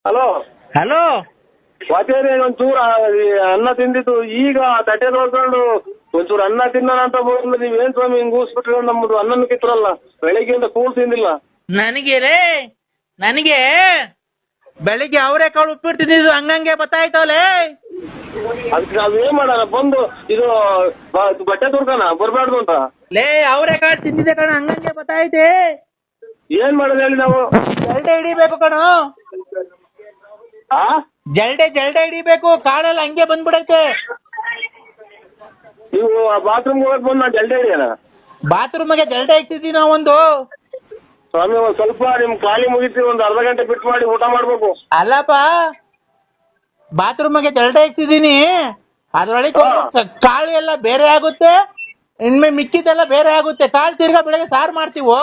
Hello hello ವಾಚೇರಿ ಒಂಚೂರು ಅನ್ನ ತಿಂದಿತ್ತು ಈಗ ತಟ್ಟೆ ನೋಡ್ಕೊಂಡು ಒಂಚೂರು ಅನ್ನ ತಿನ್ನೋಣ ಅಂತ ಬಂದು ನೀವೇನ್ ಸ್ವಾಮಿ ಹಿಂಗ್ ಊಸ್ಬಿಟ್ರೆ ನಮ್ಮದು ಅನ್ನನ ಕಿತ್ರಲ್ಲ ಬೆಳಿಗ್ಗೆಯಿಂದ ಕೂಳ್ ತಿಂದಿಲ್ಲ. ನನಗೆ ಬೆಳಿಗ್ಗೆ ಅವರೆಕಾಳು ಉಪ್ಪಿಟ್ಟು ತಿಂದಿದ್ದು ಹಂಗಂಗೆ ಬತ್ತಾಯ್ತವಲೇ. ಅದಕ್ಕೆ ನಾವೇನ್ ಮಾಡೋಣ ಬಂದು ಇದು ಬಟ್ಟೆ ತುರ್ಕನ ಬರ್ಬಾರ್ದು ಅಂತ ಲೇ ಅವರೆಕಾಳು ತಿಂದಿದ್ದೆ ಕಣ ಹಂಗಂಗೆ ಬತ್ತಾಯ್ತೆ. ಏನ್ ಮಾಡೋದು ಹೇಳಿ ನಾವು? ಜಲ್ಡೆ ಹಿಡಿಬೇಕು ಕಣ, ಜಲ್ಡೆ ಹಿಡಿಬೇಕು, ಕಾಳೆಲ್ಲ ಹಂಗೆ ಬಂದ್ಬಿಡೈತೆ. ನೀವು ಬಾತ್ರೂಮ್ಗೆ ಹೋಗಕ್ ಬಂದು ನಾನು ಜಲ್ದೆ ಹಿಡಿಯೋಣ? ಬಾತ್ರೂಮ್ಗೆ ಜಲ್ಡೆ ಇಟ್ಟಿದ್ದೀವಿ ನಾವೊಂದು. ಸ್ವಾಮಿ ಒಂದ್ ಸ್ವಲ್ಪ ನಿಮ್ ಖಾಲಿ ಮುಗಿಸಿ ಒಂದು ಅರ್ಧ ಗಂಟೆ ಬಿಟ್ಟು ಮಾಡಿ ಊಟ ಮಾಡ್ಬೇಕು. ಅಲ್ಲಪ್ಪ ಬಾತ್ರೂಮ್ಗೆ ಜಲ್ಡೆ ಇಟ್ಟಿದ್ದೀನಿ, ಅದ್ರೊಳಗೆ ಕಾಳು ಎಲ್ಲ ಬೇರೆ ಆಗುತ್ತೆ, ಇನ್ಮೆ ಮಿಕ್ಕಿದೆಲ್ಲ ಬೇರೆ ಆಗುತ್ತೆ. ಕಾಳು ತಿರ್ಗಾ ಬೆಳಗ್ಗೆ ಸಾರು ಮಾಡ್ತೀವೋ.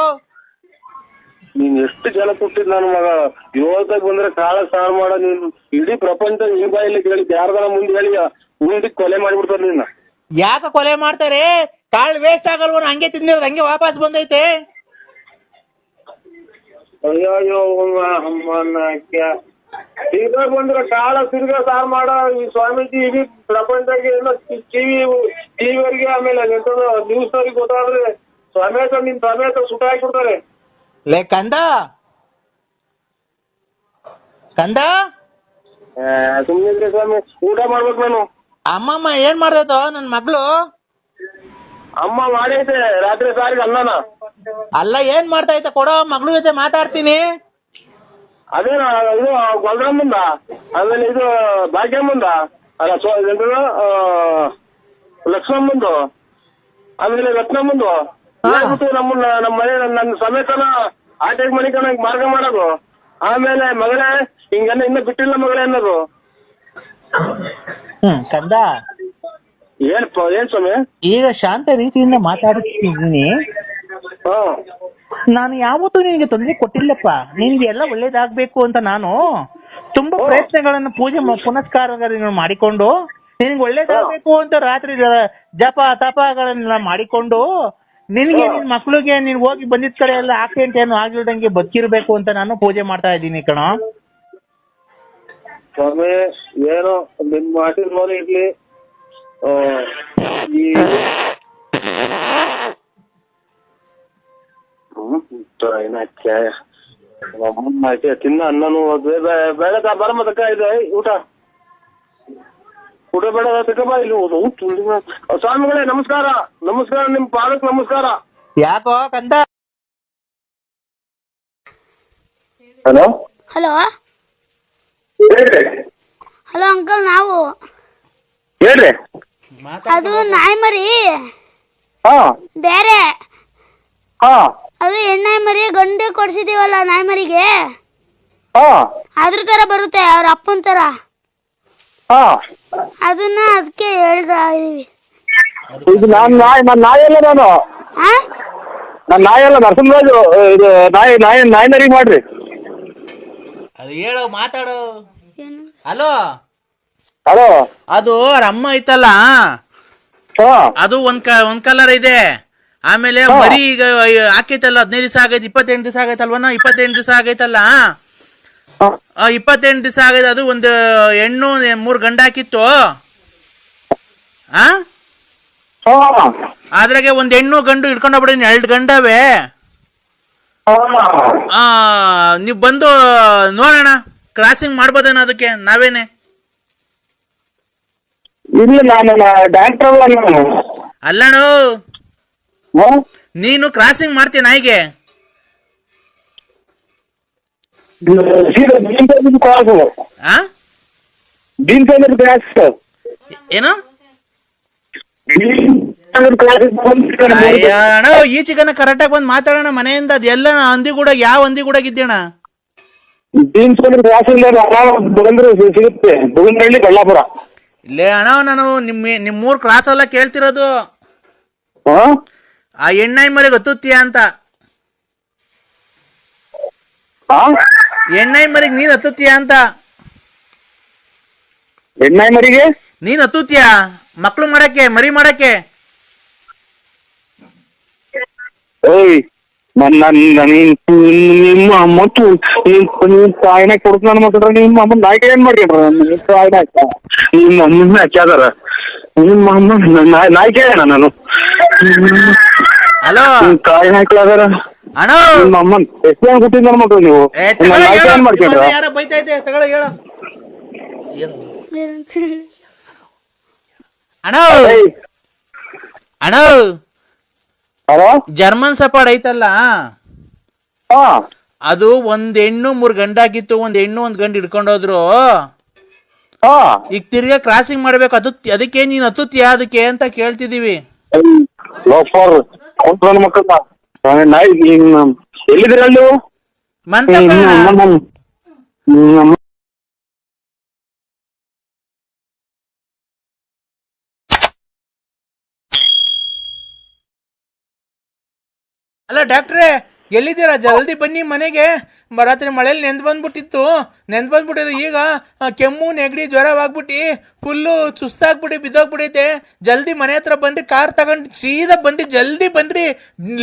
ನೀನ್ ಎಷ್ಟು ಜನ ಕೊಟ್ಟಿದ್ ನನ್ನ ಮಗ, ಇವತ್ತಾಗ ಬಂದ್ರೆ ಕಾಳ ಸಾರು ಮಾಡೋ ನೀನು ಇಡೀ ಪ್ರಪಂಚ ನಿನ್ ಬಾಯಲ್ಲಿ ಕೇಳಿ ಯಾರ್ದಾರ ಮುಂದೆ ಹೇಳಿ ಮುಂದಕ್ಕೆ ಕೊಲೆ ಮಾಡಿಬಿಡ್ತಾರೆ ನಿನ್ನ. ಯಾಕೆ ಕೊಲೆ ಮಾಡ್ತಾರೆ? ಕಾಳು ವೇಸ್ಟ್ ಆಗಲ್ವ? ಹಂಗೆ ತಿಂದಿರೋದು ಹಂಗೆ ವಾಪಸ್ ಬಂದೈತೆ. ಅಯ್ಯೋ ತಿರ್ಗಾ ಬಂದ್ರೆ ಕಾಳ ತಿರ್ಗಾ ಸಾರು ಮಾಡೋ ಈ ಸ್ವಾಮೀಜಿ ಇಡೀ ಪ್ರಪಂಚಕ್ಕೆ ಎಲ್ಲ ಟಿವಿಯವರಿಗೆ ಆಮೇಲೆ ನ್ಯೂಸ್ ಅವ್ರಿಗೆ ಗೊತ್ತಾದ್ರೆ ಸಮೇತ ನಿನ್ ಸಮೇತ ಸುಟ್ಟ ಹಾಕಿಬಿಡ್ತಾರೆ. ಲೇ ಕಂದ ಸುಮ್ಮನೆ ಸ್ವಾಮಿ ಊಟ ಮಾಡ್ಬೇಕು ನಾನು. ಅಮ್ಮಮ್ಮ ಏನ್ ಮಾಡ್ದೈತೋ ನನ್ನ ಮಗಳು? ಅಮ್ಮ ಮಾಡೈತೆ ರಾತ್ರಿ ಸಾರಿಗೆ ಅನ್ನನ. ಅಲ್ಲ ಏನ್ ಮಾಡ್ತಾ ಐತೆ ಕೊಡೋ, ಮಗಳ ಜೊತೆ ಮಾತಾಡ್ತೀನಿ. ಅದೇನ ಇದು ಗೊಲ್ರಮ್ಮಂದ, ಆಮೇಲೆ ಇದು ಭಾಗ್ಯಮ್ಮಂದ, ಅಲ್ಲ ಲಕ್ಷ್ಮಮ್ಮಂದು, ಆಮೇಲೆ ರತ್ನಮ್ಮಂದು ನಮ್ಮನ್ನ ನಮ್ಮ ಮನೆ ನನ್ನ ಸಮೇತನ ಆಟೆಗೆ ಮನೆ ಕಣ ಮಾರ್ಗ ಮಾಡೋದು. ಆಮೇಲೆ ಮಗಳೇ ಹಿಂಗೆಲ್ಲ ಇನ್ನ ಬಿಟ್ಟಿಲ್ಲ ಮಗಳೇ ಅನ್ನೋದು. ಕಂದ ಏನ್ ಸ್ವಾಮಿ? ಈಗ ಶಾಂತ ರೀತಿಯಿಂದ ಮಾತಾಡ್ತಿದ್ದೀನಿ. ನಾನು ಯಾವತ್ತೂ ನಿನಗೆ ತೊಂದರೆ ಕೊಟ್ಟಿಲ್ಲಪ್ಪ. ನಿನ್ಗೆ ಎಲ್ಲ ಒಳ್ಳೇದಾಗ್ಬೇಕು ಅಂತ ನಾನು ತುಂಬಾ ಪ್ರಯತ್ನಗಳನ್ನು ಪೂಜೆ ಪುನಸ್ಕಾರಗಳನ್ನು ಮಾಡಿಕೊಂಡು ನಿನ್ಗೆ ಒಳ್ಳೇದಾಗ್ಬೇಕು ಅಂತ ರಾತ್ರಿ ಜಪ ತಪಗಳನ್ನೆಲ್ಲ ಮಾಡಿಕೊಂಡು ನಿನ್ಗೆ ನಿನ್ ಮಕ್ಳಿಗೆ ನೀನ್ ಹೋಗಿ ಬಂದಿದ್ ಕಡೆ ಎಲ್ಲ ಆಕ್ಸಿಡೆಂಟ್ ಏನು ಆಗ್ಲಿಲ್ದಂಗೆ ಬದುಕಿರ್ಬೇಕು ಅಂತ ನಾನು ಪೂಜೆ ಮಾಡ್ತಾ ಇದ್ದೀನಿ ಕಣ. ಸ್ವಾಮಿ ಏನೋ ನಿಮ್ ಆಶೀರ್ವಾದ ಇರ್ಲಿ. ತಿನ್ನ ಅನ್ನನು ಬೇಡ ಬರಮದಕ್ಕ ಇದೆ ಊಟ ಬೇಡ ತಕ್ಕಬ ಇಲ್ಲಿ ಸ್ವಾಮಿಗಳೇ ನಮಸ್ಕಾರ. ನಮಸ್ಕಾರ, ನಿಮ್ ಪಾದಕ್ಕೆ ನಮಸ್ಕಾರ. ಯಾಕೋ ಕಂದ? ಹಲೋ ಹಲೋ ಹಲೋ ಅಂಕಲ್, ನಾವು ಹೇಳ್ರಿ. ಅದು ನಾಯಿ ಮರಿ ಬೇರೆ, ಅದು ಹೆಣ್ಣಾಯಿ ಮರಿ ಗಂಡು ಕೊಡ್ಸಿದೀವಲ್ಲ ನಾಯಿ ಮರಿಗೆ, ಅದ್ರ ತರ ಬರುತ್ತೆ ಅವ್ರ ಅಪ್ಪನ ತರ. ಅದನ್ನ ಅದಕ್ಕೆ ಹೇಳ್ತಾ ಇದೀವಿ. ನನ್ನ ನಾಯಿ ಎಲ್ಲ ನನ್ನ ನಾಯಿ ಎಲ್ಲ ನರಸಿಂಹರಾಜು ಇದು ನಾಯಿ ನರಿಗೆ ಮಾಡ್ರಿ. ಅದು ಹೇಳೋ ಮಾತಾಡೋ. ಹಲೋ ಹಲೋ, ಅದು ಅಮ್ಮ ಐತಲ್ಲ, ಅದು ಒಂದ್ ಕಲರ್ ಇದೆ. ಆಮೇಲೆ ಮರಿ ಈಗ ಹಾಕೈತಲ್ಲ 15 ದಿವಸ ಆಗೈತೆ, 28 ದಿವಸ ಆಗೈತಲ್ವನ? 28 ದಿವಸ ಆಗೈತಲ್ಲ, 28 ದಿವಸ ಆಗೈತೆ. ಅದು ಒಂದು ಹೆಣ್ಣು 3 ಗಂಡ ಹಾಕಿತ್ತು. ಅದ್ರಾಗೆ ಒಂದ್ ಹೆಣ್ಣು ಗಂಡು ಹಿಡ್ಕೊಂಡೋಗ್ಬಿಡಿ, 2 ಗಂಡವೇ. ನೀವ್ ಬಂದು ನೋಡೋಣ, ಕ್ರಾಸಿಂಗ್ ಮಾಡ್ಬೋದೇನೋ ಅದಕ್ಕೆ ನಾವೇನೆ. ಅಲ್ಲಣ್ಣ, ನೀನು ಕ್ರಾಸಿಂಗ್ ಮಾಡ್ತೀಯ ನಾಯಿಗೆ? ಏನು ಅಣ್ಣ, ಈಚೆಗನ ಕರೆಕ್ಟಾಗಿ ಬಂದು ಮಾತಾಡೋಣ ಮನೆಯಿಂದ. ಅದೆಲ್ಲ ಹಂದಿ ಕೂಡ, ಯಾವ ಹಂದಿ ಕೂಡ ಇದ್ದೇಣ? ಕಳ್ಳಾಪುರ. ಇಲ್ಲೇ ಅಣ್ಣ, ನಾನು ನಿಮ್ಮೂರ್ ಕ್ರಾಸ್ ಎಲ್ಲ ಕೇಳ್ತಿರೋದು. ಆ ಹೆಣ್ಣಾಯಿ ಮರಿಗೆ ಹತ್ತುತ್ತೀಯ ಅಂತ. ಹೆಣ್ಣಾಯಿ ಮರಿಗೆ ನೀನ್ ಹತ್ತುತ್ತೀಯ ಅಂತ. ಹೆಣ್ಣಾಯಿ ಮರಿಗೆ ನೀನ್ ಹತ್ತುತ್ತೀಯ ಮಕ್ಳು ಮಾಡಕ್ಕೆ, ಮರಿ ಮಾಡಕ್ಕೆ? ಓಯ್ ನಿಮ್ಮ ಮತ್ತು ತಾಯಿನ ಕೊಡ್ತ ನನ್ನ ಮಕ್ಕಳ್ರ ನಿಮ್ಮ ಅಮ್ಮನ ನಾಯ್ಕ ಏನ್ ಮಾಡ್ಕೊಂಡ್ರ ತಾಯಿನ ನಿಮ್ಮ ಅಮ್ಮನ ಹಚ್ಚಾದಾರ ನಿಮ್ಮ ಅಮ್ಮ ನಾಯ್ಕ ನಾನು ಹಲೋ ತಾಯಿನ ಹಾಕ್ಲಾದಾರ ಅಣ್ಣ ನಿಮ್ಮ ಅಮ್ಮನ್ ಎಷ್ಟು ಜನ ಕೊಟ್ಟಿದ್ ನನ್ನ ಮಕ್ಕಳು ನೀವು ನಾಯ್ಕ ಏನ್ ಮಾಡ್ಕೊಂಡ್ರ ಯಾರ ಬೈತೈತೆ ತಗೊಳ ಹೇಳ ಅಣ್ಣ ಅಣ್ಣ ಹಲೋ ಜರ್ಮನ್ ಸಪಾಡ್ ಐತಲ್ಲ ಹಾ ಅದು ಒಂದ್ ಹೆಣ್ಣು 3 ಗಂಡಾಗಿತ್ತು, ಒಂದ್ ಹೆಣ್ಣು 1 ಗಂಡು ಹಿಡ್ಕೊಂಡೋದ್ರು. ಹಾ ಈಗ ತಿರ್ಗಾ ಕ್ರಾಸಿಂಗ್ ಮಾಡ್ಬೇಕು, ಅದಕ್ಕೆ ನೀನ್ ಹತ್ತುತ್ತೀಯ ಅದಕ್ಕೆ ಅಂತ ಕೇಳ್ತಿದೀವಿ. ನನ್ನ ಮಕ್ಕಳ ನಾಯಿ ಎಲ್ಲಿದ್ದೀರ ನೀವು? ಅಲ್ಲ ಡಾಕ್ಟ್ರೇ ಎಲ್ಲಿದ್ದೀರಾ? ಜಲ್ದಿ ಬನ್ನಿ ಮನೆಗೆ. ರಾತ್ರಿ ಮಳೇಲಿ ನೆಂದ್ ಬಂದ್ಬಿಟ್ಟಿದೆ. ಈಗ ಕೆಮ್ಮು ನೆಗಡಿ ಜ್ವರವಾಗ್ಬಿಟ್ಟು ಫುಲ್ಲು ಸುಸ್ತಾಗ್ಬಿಟ್ಟು ಬಿದ್ದೋಗ್ಬಿಟ್ಟೈತೆ. ಜಲ್ದಿ ಮನೆ ಹತ್ರ ಬಂದ್ರಿ, ಕಾರ್ ತಗೊಂಡು ಸೀದಾ ಬಂದ್ರಿ, ಜಲ್ದಿ ಬಂದ್ರಿ,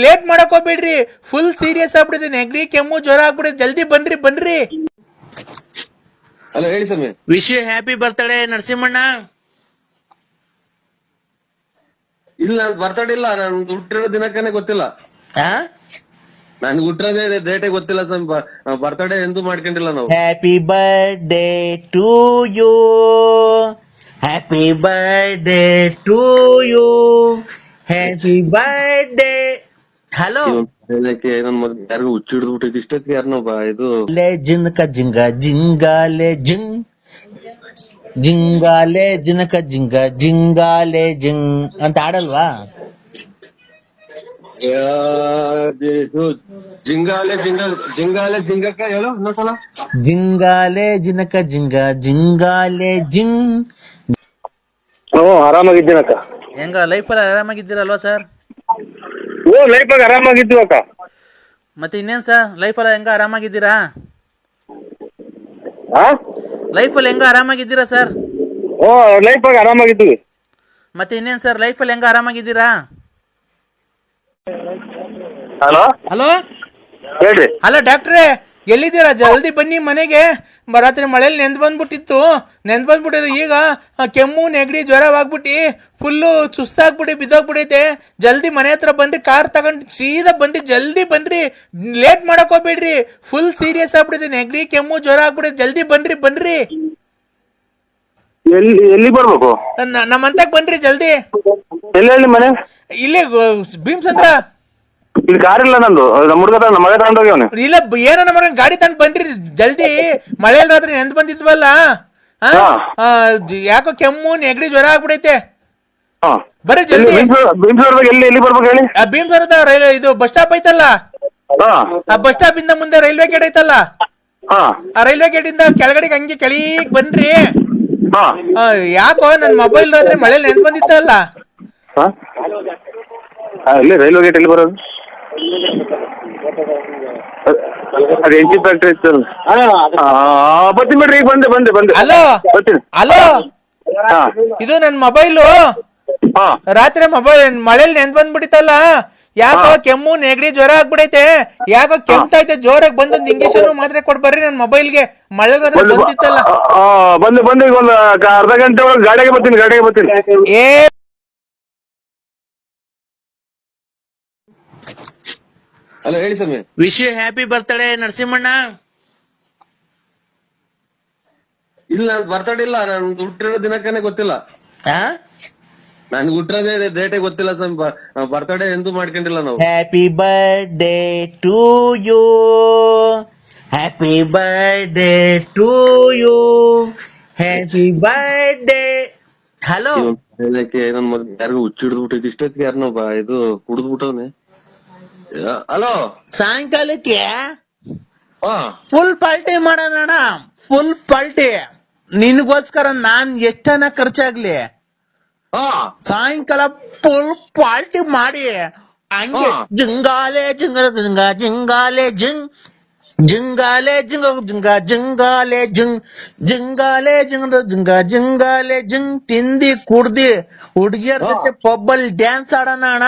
ಲೇಟ್ ಮಾಡಕ್ ಹೋಗ್ಬೇಡ್ರಿ. ಫುಲ್ ಸೀರಿಯಸ್ ಆಗ್ಬಿಟ್ಟಿದೆ, ನೆಗಡಿ ಕೆಮ್ಮು ಜ್ವರ ಆಗ್ಬಿಟ್ಟಿದೆ. ಜಲ್ದಿ ಬನ್ರಿ. ಹಲೋ ಹೇಳಿ ಸ್ವಾಮಿ. ವಿಶ್ ಯು ಹ್ಯಾಪಿ ಬರ್ತ್ಡೇ ನರಸಿಂಹಣ್ಣ. ಇಲ್ಲ ಬರ್ತಡೇ ಇಲ್ಲ, ನಾನು ಹುಟ್ಟಿರೋ ದಿನಕ್ಕೇನೆ ಗೊತ್ತಿಲ್ಲ. ನನ್ಗೆ ಹುಟ್ಟಿರೋದೇ ಡೇಟೇ ಗೊತ್ತಿಲ್ಲ ಸ್ವಾಮಿ. ಬರ್ತಡೇ ಎಂದೂ ಮಾಡ್ಕೊಂಡಿಲ್ಲ ನಾವು. Happy birthday to you, happy birthday to you, happy birthday. Hello ಹೇಳಕ್ಕೆ ನನ್ ಮಗ ಯಾರಿಗೂ ಹುಚ್ಚಿ ಹಿಡಿದ್ಬಿಟ್ಟಿದ್ ಇಷ್ಟೊತ್ತಿಗೆ ಯಾರನ್ನೊಬ್ಬ ಇದು ಲೇ ಜಿನ್ಕ ಜಿಂಗ ಜಿಂಗಾಲೆ ಜಿಂಗ್ ಜಿಂಗಾಲೆ ಜಿನಕ ಜಿಂಗ ಜಿಂಗಾಲೆ ಜಿಂಗ್ ಅಂತ ಆಡಲ್ವಾ? ಜಿಂಗಾಲೆ ಜಿಂಗಕ್ಕ ಹೇಳು ಇನ್ನೊಂದ್ಸಲ. ಜಿಂಗಾಲೆ ಜಿನಕ ಜಿಂಗ ಜಿಂಗಾಲೆ ಜಿಂಗ್. ಆರಾಮಾಗಿದ್ದೀನಕ್ಕ. ಹೆಂಗ ಲೈಫಲ್ಲಿ ಆರಾಮಾಗಿದ್ದೀರಲ್ವಾ ಸರ್? ಲೈಫಾಗ ಆರಾಮಾಗಿದ್ದೀವಿ ಅಕ್ಕ. ಮತ್ತೆ ಇನ್ನೇನ್ ಸರ್ ಲೈಫಲ್ಲಿ ಹೆಂಗ ಆರಾಮಾಗಿದ್ದೀರಾ? ಲೈಫಲ್ಲಿ ಹೆಂಗ ಆರಾಮಾಗಿದ್ದೀರಾ ಸರ್? ಲೈಫಾಗ ಆರಾಮಾಗಿದ್ದೀವಿ. ಮತ್ತೆ ಇನ್ನೇನ್ ಸರ್ ಲೈಫಲ್ಲಿ ಹೆಂಗ ಆರಾಮಾಗಿದ್ದೀರಾ? ಹಲೋ ಹಲೋ ಹೇಳ್ರಿ. ಹಲೋ ಡಾಕ್ಟ್ರೇ ಎಲ್ಲಿದ್ದೀರಾ? ಜಲ್ದಿ ಬನ್ನಿ ಮನೆಗೆ. ರಾತ್ರಿ ಮಳೇಲಿ ನೆಂದ್ ಬಂದ್ಬಿಟ್ಟಿದೆ. ಈಗ ಕೆಮ್ಮು ನೆಗಡಿ ಜ್ವರವಾಗ್ಬಿಟ್ಟು ಫುಲ್ಲು ಸುಸ್ತಾಗ್ಬಿಟ್ಟು ಬಿದ್ದೋಗ್ಬಿಟ್ಟೈತೆ. ಜಲ್ದಿ ಮನೆ ಹತ್ರ ಬಂದ್ರಿ, ಕಾರ್ ತಗೊಂಡು ಸೀದಾ ಬಂದ್ರಿ, ಜಲ್ದಿ ಬಂದ್ರಿ, ಲೇಟ್ ಮಾಡಕ್ ಹೋಗ್ಬೇಡ್ರಿ. ಫುಲ್ ಸೀರಿಯಸ್ ಆಗ್ಬಿಟ್ಟಿದೆ, ನೆಗಡಿ ಕೆಮ್ಮು ಜ್ವರ ಆಗ್ಬಿಟ್ಟಿದೆ. ಜಲ್ದಿ ಬನ್ರಿ. ಎಲ್ಲಿ ಬರ್ಬೇಕು? ನಮ್ಮಂತಕ್ ಬನ್ರಿ ಜಲ್ದಿ. ಎಲ್ಲಿ ಮನೆ? ಇಲ್ಲಿ ಭೀಮ್ಸಂದ್ರ. ಇಲ್ಲಿ ಕಾರ್ ಇಲ್ಲ ನಂದು, ನಮ್ಮ ಹುಡುಗ ನಮ್ಮ ಮಗ ತಗೊಂಡೋಗ್ಯವನು. ಇಲ್ಲ ಏನೋ ನಮ್ಮ ಗಾಡಿ ತಂದು ಬನ್ರಿ ಜಲ್ದಿ. ಮಳೆಯಲ್ಲಿ ರಾತ್ರಿ ನೆಂದ್ ಬಂದಿದ್ವಲ್ಲ, ಯಾಕೋ ಕೆಮ್ಮು ನೆಗಡಿ ಜ್ವರ ಆಗ್ಬಿಡೈತೆ. ಬರ್ರಿ ಜಲ್ದಿ. ಎಲ್ಲಿ ಬರ್ಬೇಕು ಹೇಳಿ? ಭೀಮ್ಸರದ ರೈಲ್ವೆ ಇದು ಬಸ್ ಸ್ಟಾಪ್ ಐತಲ್ಲ, ಆ ಬಸ್ ಸ್ಟಾಪ್ ಇಂದ ಮುಂದೆ ರೈಲ್ವೆ ಗೇಟ್ ಐತಲ್ಲ, ಆ ರೈಲ್ವೆ ಗೇಟ್ ಇಂದ ಕೆಳಗಡೆ ಹಂಗೆ ಕೆಳಗ್ ಬನ್ರಿ. ಯಾಕೋ ನನ್ ಮೊಬೈಲ್ ರಾತ್ರಿ ಮಳೆಯಲ್ಲಿ ನೆಂದ್ ಬಂದಿತ್ತಲ್ಲ. ಇಲ್ಲಿ ರೈಲ್ವೆ ಗೇಟ್ ಎಲ್ಲಿ ಬರೋದು? ಅದು ಎಂಟಿ ಫ್ಯಾಕ್ಟ್ರಿ ಇತ್ತು. ಬರ್ತೀನಿ ಬಿಡ್ರಿ, ಈಗ ಬಂದೆ. ಹಲೋ ಬರ್ತೀನಿ. ಹಲೋ, ಇದು ನನ್ ಮೊಬೈಲು ರಾತ್ರಿ ಮಳೆಯಲ್ಲಿ ನೆಂದ್ ಬಂದ್ಬಿಟ್ಟಿತ್ತಲ್ಲ. ಯಾಕೋ ಕೆಮ್ಮು ನೆಗಡಿ ಜ್ವರ ಆಗ್ಬಿಡೈತೆ. ಯಾಕೋ ಕೆಮ್ತೈತೆ ಜೋರಾಗಿ. ಬಂದೊಂದು ಇಂಜೆಕ್ಷನ್ ಮಾತ್ರೆ ಕೊಡ್ ಬರ್ರಿ ನನ್ ಮೊಬೈಲ್ಗೆ. ಮಳೆ ಬಂದಿತ್ತಲ್ಲ. ಬಂದು ಈಗ ಒಂದು ಅರ್ಧ ಗಂಟೆ ಒಳಗೆ ಗಾಡಿಗೆ ಬರ್ತೀನಿ. ಹಲೋ ಹೇಳಿ ಸ್ವಾಮಿ. ವಿಶ್ ಯು ಹ್ಯಾಪಿ ಬರ್ತ್ಡೇ ನರಸಿಂಹಣ್ಣ. ಇಲ್ಲ ಬರ್ತಡೇ ಇಲ್ಲ, ನಾನು ಹುಟ್ಟಿರೋ ದಿನಕ್ಕೇನೆ ಗೊತ್ತಿಲ್ಲ. ನನ್ಗೆ ಹುಟ್ಟಿರೋದೇ ಡೇಟೇ ಗೊತ್ತಿಲ್ಲ ಸ್ವಾಮಿ. ಬರ್ತಡೇ ಎಂದೂ ಮಾಡ್ಕೊಂಡಿಲ್ಲ ನಾವು. Happy birthday to you, happy birthday to you, happy birthday. Hello ಹೇಳಕ್ಕೆ ನನ್ ಮಗ ಯಾರಿಗೂ ಹುಚ್ಚಿ ಹಿಡಿದ್ಬಿಟ್ಟಿದ್ ಇಷ್ಟೊತ್ತಿಗೆ ಯಾರನ್ನೊಬ್ಬ ಇದು ಕುಡಿದ್ಬಿಟ್ಟವನೆ. ಹಲೋ ಸಾಯಂಕಾಲಕ್ಕೆ ಫುಲ್ ಪಾರ್ಟಿ ಮಾಡೋಣ. ಫುಲ್ ಪಾರ್ಟಿ ನಿನ್ಗೋಸ್ಕರ ನಾನ್ ಎಷ್ಟನ ಖರ್ಚಾಗ್ಲಿ ಸಾಯಂಕಾಲ ಫುಲ್ ಪಾರ್ಟಿ ಮಾಡಿ ಹಂಗೆ ಜಿಂಗಾಲೆ ಜಿಂಗ ಜಿಂಗ ಜಿಂಗಾಲೆ ಜಿಂಗ್ ಜಿಂಗಾಲೆ ಜಿಂಗ ಜಿಂಗ ಜಿಂಗಾಲೆ ಜಿಂಗ್ ಜಿಂಗಾಲೆ ಜಿಂಗ ಜಿಂಗ ಜಿಂಗಾಲೆ ಜಿಂಗ್. ತಿಂದಿ ಕುಡ್ದಿ ಹುಡುಗಿಯರ ಜೊತೆ ಪಬ್ಬಲ್ ಡ್ಯಾನ್ಸ್ ಆಡೋಣ.